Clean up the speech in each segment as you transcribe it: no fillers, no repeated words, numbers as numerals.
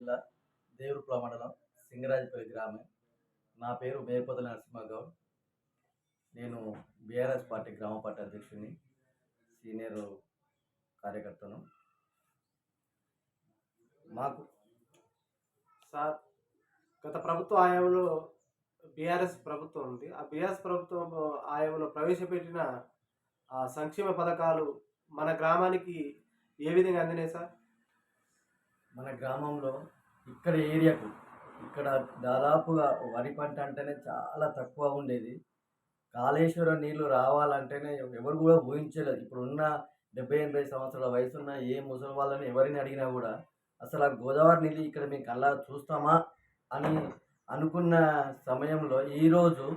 జిల్లా దేవరపల్లి మండలం సింగరాజపల్లి గ్రామం. నా పేరు మేకపోతు నరసింహగౌడ్. నేను బీఆర్ఎస్ పార్టీ గ్రామ పార్టీ అధ్యక్షుడిని, సీనియర్ కార్యకర్తను. మాకు సార్, గత ప్రభుత్వ హయాంలో బీఆర్ఎస్ ప్రభుత్వం ఉంది. ఆ బీఆర్ఎస్ ప్రభుత్వం హయాంలో ప్రవేశపెట్టిన సంక్షేమ పథకాలు మన గ్రామానికి ఏ విధంగా అందినాయి సార్? మన గ్రామంలో ఇక్కడ దాదాపుగా వరి పంట అంటేనే చాలా తక్కువ ఉండేది. కాళేశ్వరం నీళ్లు రావాలంటేనే ఎవరు కూడా ఊహించలేదు. ఇప్పుడున్న 70-80 సంవత్సరాల వయసున్న ఏ ముసలి వాళ్ళని ఎవరిని అడిగినా కూడా అసలు ఆ గోదావరి నీళ్ళు ఇక్కడ మేము కళ్ళ చూస్తామా అని అనుకున్న సమయంలో ఈరోజు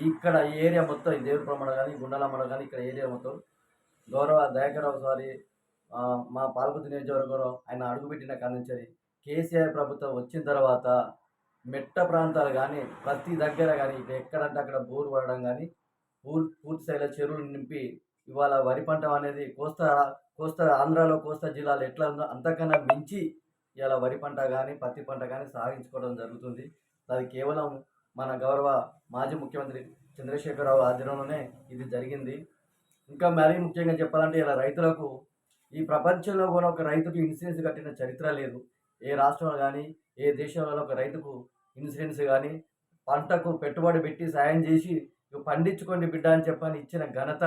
ఇక్కడ ఏరియా మొత్తం ఈ దేవరపల్లి మండలం కానీ గుండాల మండలం కానీ ఇక్కడ ఏరియా మొత్తం గౌరవ దయాకర్రావు సారి మా పాలకుర్తి నియోజకవర్గంలో ఆయన అడుగుపెట్టిన కానుంచి కేసీఆర్ ప్రభుత్వం వచ్చిన తర్వాత మెట్ట ప్రాంతాలు కానీ ప్రతి దగ్గర కానీ ఎక్కడంటే అక్కడ బోరు పడడం కానీ పూర్తి స్థాయిలో చెరువులు నింపి ఇవాళ వరి పంట అనేది కోస్తా ఆంధ్రాలో కోస్తా జిల్లాలో ఎట్లా ఉందో అంతకన్నా మించి ఇవాళ వరి పంట కానీ పత్తి పంట కానీ సాగించుకోవడం జరుగుతుంది. అది కేవలం మన గౌరవ మాజీ ముఖ్యమంత్రి చంద్రశేఖరరావు ఆధ్వర్యంలోనే ఇది జరిగింది. ఇంకా మరీ ముఖ్యంగా చెప్పాలంటే ఇలా రైతులకు ఈ ప్రపంచంలో కూడా ఒక రైతుకు ఇన్సూరెన్స్ కట్టిన చరిత్ర లేదు. ఏ రాష్ట్రంలో కానీ ఏ దేశంలో ఒక రైతుకు ఇన్సూరెన్స్ కానీ పంటకు పెట్టుబడి పెట్టి సాయం చేసి పండించుకోండి బిడ్డ అని చెప్పని ఇచ్చిన ఘనత,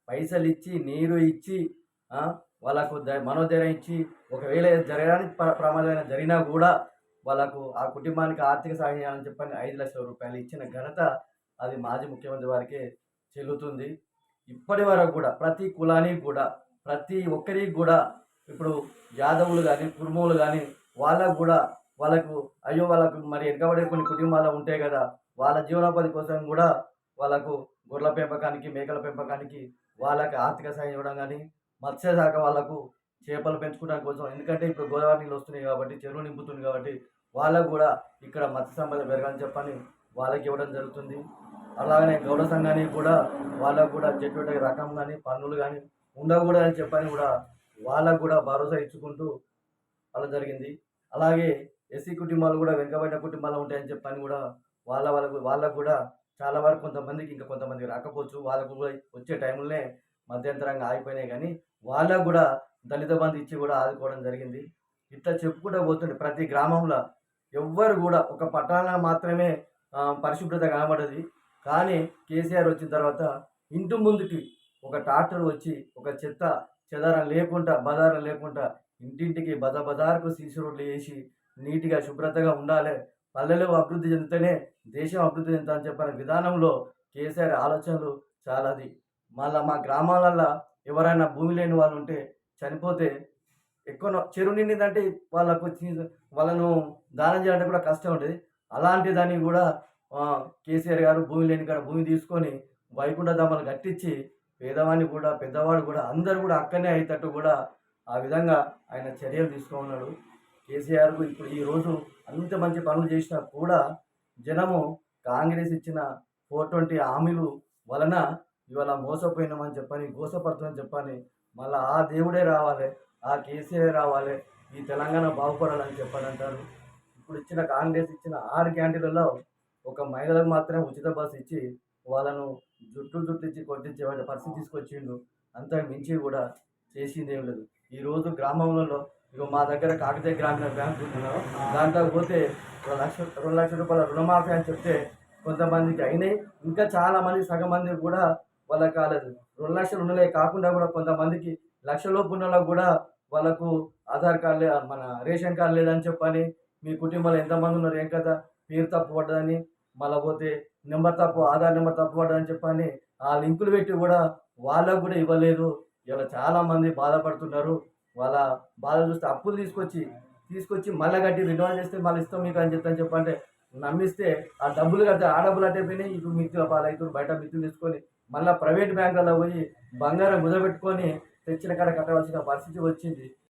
పైసలు ఇచ్చి నీరు ఇచ్చి వాళ్ళకు మనోధైర్యం ఇచ్చి ఒకవేళ జరగడానికి ప్రమాదమైన జరిగినా కూడా వాళ్ళకు ఆ కుటుంబానికి ఆర్థిక సాయం చేయాలని చెప్పని 5 లక్షల రూపాయలు ఇచ్చిన ఘనత అది మాజీ ముఖ్యమంత్రి వారికే చెల్లుతుంది. ఇప్పటి వరకు కూడా ప్రతి కులానికి కూడా ప్రతి ఒక్కరికి కూడా ఇప్పుడు యాదవులు కానీ కుర్మూలు కానీ వాళ్ళకు మరి వెనుకబడే కొన్ని కుటుంబాలు ఉంటాయి కదా, వాళ్ళ జీవనోపాధి కోసం కూడా వాళ్ళకు గొర్రెల పెంపకానికి మేకల పెంపకానికి వాళ్ళకి ఆర్థిక సాయం ఇవ్వడం కానీ, మత్స్యశాఖ వాళ్ళకు చేపలు పెంచుకోవడానికి కోసం, ఎందుకంటే ఇప్పుడు గోదావరి నీళ్ళు వస్తున్నాయి కాబట్టి చెరువు నింపుతుంది కాబట్టి వాళ్ళకు కూడా ఇక్కడ మత్స్య సంపద పెరగాలని చెప్పని వాళ్ళకి ఇవ్వడం జరుగుతుంది. అలాగనే గౌడ సంఘానికి కూడా వాళ్ళకు కూడా చెట్టు రకం కానీ పన్నులు కానీ ఉండకూడదని చెప్పని కూడా వాళ్ళకు కూడా భరోసా ఇచ్చుకుంటూ అలా జరిగింది. అలాగే ఎస్సీ కుటుంబాలు కూడా వెనుకబడిన కుటుంబాలు ఉంటాయని చెప్పని కూడా వాళ్ళకు కూడా చాలా వరకు కొంతమందికి రాకపోవచ్చు. వాళ్ళకు కూడా వచ్చే టైంలోనే మధ్యంతరంగా ఆగిపోయినాయి, కానీ వాళ్ళకు కూడా దళిత బంధు ఇచ్చి కూడా ఆదుకోవడం జరిగింది. ఇట్లా చెప్పుకుంటూ పోతుండే ప్రతి గ్రామంలో ఎవ్వరు కూడా ఒక పట్టణంలో మాత్రమే పరిశుభ్రత కనబడది. కానీ కేసీఆర్ వచ్చిన తర్వాత ఇంటి ముందుకి ఒక ట్రాక్టర్ వచ్చి ఒక చెత్త చెదారం లేకుండా బజారం లేకుండా ఇంటింటికి బజార్కు సీసీ రోడ్లు వేసి నీట్గా శుభ్రతగా ఉండాలి, పల్లెలు అభివృద్ధి చెందితేనే దేశం అభివృద్ధి చెందుతుందని చెప్పిన విధానంలో కేసీఆర్ ఆలోచనలు చాలాది. మళ్ళీ మా గ్రామాలల్లో ఎవరైనా భూమి లేని వాళ్ళు ఉంటే చనిపోతే ఎక్కువ చెరువు నిండిందంటే వాళ్ళను దానం చేయాలంటే కూడా కష్టం ఉంటుంది. అలాంటి దాన్ని కూడా కేసీఆర్ గారు భూమి లేని కాడ భూమి తీసుకొని వైకుంఠ ధామాలు కట్టించి పేదవాడిని కూడా పెద్దవాడు కూడా అందరూ కూడా అక్కడనే అయ్యేటట్టు కూడా ఆ విధంగా ఆయన చర్యలు తీసుకున్నాడు. కేసీఆర్కు ఇప్పుడు ఈరోజు అంత మంచి పనులు చేసినా కూడా జనము కాంగ్రెస్ ఇచ్చిన 420 హామీలు వలన ఇవాళ మోసపోయినామని చెప్పని గోసపడుతుందని చెప్పని మళ్ళీ ఆ దేవుడే రావాలి, ఆ కేసీఆర్ రావాలి, ఈ తెలంగాణ బాగుపడాలని చెప్పని అంటారు. ఇప్పుడు కాంగ్రెస్ ఇచ్చిన 6 క్యాంటీన్లలో ఒక మహిళలకు మాత్రమే ఉచిత బస్సు ఇచ్చి వాళ్ళను జుట్టు ఇచ్చి కొట్టించే పరిస్థితి తీసుకొచ్చిండు. అంతకు మించి కూడా చేసింది ఏం లేదు. ఈరోజు గ్రామంలో మా దగ్గర కాకతీయ గ్రామీణ బ్యాంకు ఉంటున్నాం, దాంట్లో పోతే 2 లక్షల రూపాయల రుణమాఫీ అని చెప్తే కొంతమందికి అయినాయి, ఇంకా చాలామంది సగం మందికి కూడా వాళ్ళకి కాలేదు. 2 లక్షలు ఉండలే కాకుండా కూడా కొంతమందికి లక్షలోపు ఉన్న కూడా వాళ్ళకు ఆధార్ కార్డు మన రేషన్ కార్డు లేదని చెప్పని, మీ కుటుంబంలో ఎంతమంది ఉన్నారు ఏం కదా, పేరు తప్పు పడ్డదని, మళ్ళీ పోతే నెంబర్ తప్పు ఆధార్ నెంబర్ తప్పు పడ్డదని చెప్పని ఆ లింకులు పెట్టి కూడా వాళ్ళకు కూడా ఇవ్వలేదు. ఇలా చాలామంది బాధపడుతున్నారు. వాళ్ళ బాధ చూస్తే అప్పులు తీసుకొచ్చి మళ్ళీ కట్టి రిన్యూవల్ చేస్తే మళ్ళీ ఇస్తాం మీకు అని చెప్పంటే నమ్మిస్తే ఆ డబ్బులు కడితే ఆ డబ్బులు అట్టయిపోయినాయి. ఇప్పుడు మిత్రుల పాలవుతారు, బయట మిత్రులు తీసుకొని మళ్ళీ ప్రైవేట్ బ్యాంకులలో పోయి బంగారం కుదబెట్టుకొని తెచ్చిన కాడ కట్టవలసిన పరిస్థితి వచ్చింది.